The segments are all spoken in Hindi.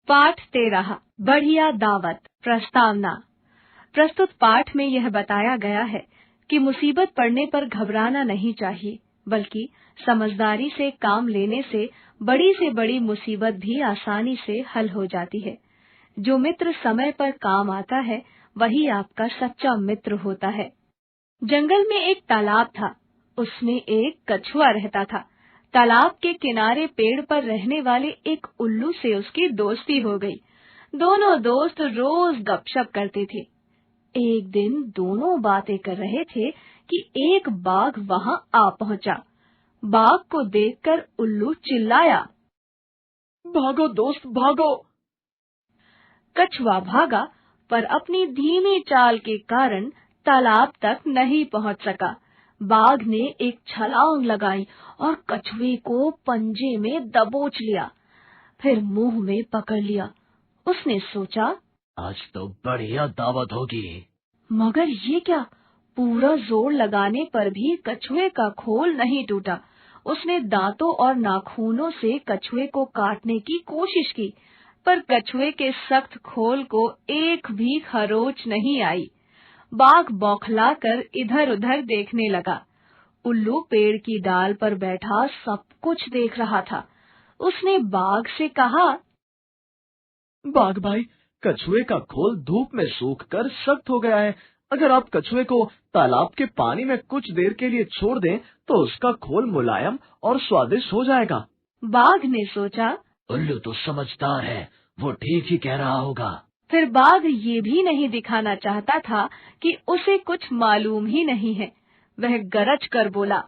पाठ 13 बढ़िया दावत प्रस्तावना। प्रस्तुत पाठ में यह बताया गया है कि मुसीबत पड़ने पर घबराना नहीं चाहिए, बल्कि समझदारी से काम लेने से बड़ी मुसीबत भी आसानी से हल हो जाती है। जो मित्र समय पर काम आता है, वही आपका सच्चा मित्र होता है। जंगल में एक तालाब था। उसमें एक कछुआ रहता था। तालाब के किनारे पेड़ पर रहने वाले एक उल्लू से उसकी दोस्ती हो गई। दोनों दोस्त रोज गपशप करते थे। एक दिन दोनों बातें कर रहे थे कि एक बाघ वहां आ पहुंचा। बाघ को देखकर उल्लू चिल्लाया, भागो दोस्त भागो। कछुआ भागा, पर अपनी धीमी चाल के कारण तालाब तक नहीं पहुंच सका। बाघ ने एक छलांग लगाई और कछुए को पंजे में दबोच लिया, फिर मुंह में पकड़ लिया। उसने सोचा, आज तो बढ़िया दावत होगी। मगर ये क्या? पूरा जोर लगाने पर भी कछुए का खोल नहीं टूटा। उसने दांतों और नाखूनों से कछुए को काटने की कोशिश की, पर कछुए के सख्त खोल को एक भी खरोंच नहीं आई। बाघ बौखलाकर इधर-उधर देखने लगा। उल्लू पेड़ की डाल पर बैठा सब कुछ देख रहा था। उसने बाघ से कहा, बाघ भाई, कछुए का खोल धूप में सूखकर सख्त हो गया है। अगर आप कछुए को तालाब के पानी में कुछ देर के लिए छोड़ दें, तो उसका खोल मुलायम और स्वादिष्ट हो जाएगा। बाघ ने सोचा, उल्लू तो समझदार है, वो ठीक ही कह रहा होगा। फिर बाघ ये भी नहीं दिखाना चाहता था कि उसे कुछ मालूम ही नहीं है। वह गरज कर बोला,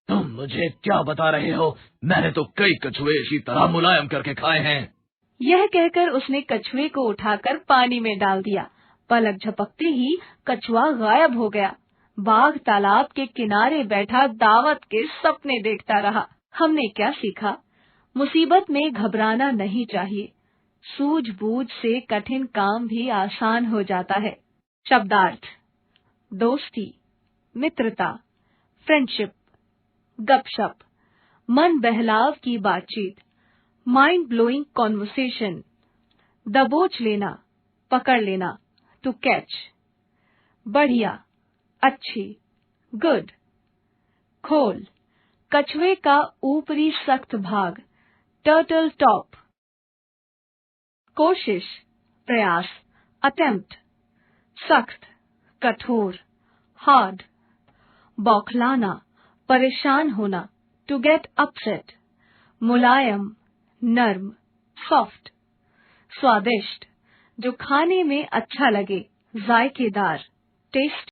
तुम मुझे क्या बता रहे हो? मैंने तो कई कछुए इसी तरह मुलायम करके खाए हैं। यह कहकर उसने कछुए को उठाकर पानी में डाल दिया। पलक झपकते ही कछुआ गायब हो गया। बाघ तालाब के किनारे बैठा दावत के सपने देखता रहा। हमने क्या सीखा? मुसीबत में घबराना नहीं चाहिए। सूझबूझ से कठिन काम भी आसान हो जाता है। शब्दार्थ: दोस्ती, मित्रता, फ्रेंडशिप, गपशप, मन बहलाव की बातचीत, माइंड ब्लोइंग कॉन्वर्सेशन, दबोच लेना, पकड़ लेना, टू कैच, बढ़िया, अच्छी, गुड, खोल, कछुए का ऊपरी सख्त भाग, टर्टल टॉप, कोशिश, प्रयास, अटेम्प्ट, सख्त, कठोर, हार्ड, बौखलाना, परेशान होना, टू गेट अपसेट, मुलायम, नर्म, सॉफ्ट, स्वादिष्ट, जो खाने में अच्छा लगे, जायकेदार, टेस्ट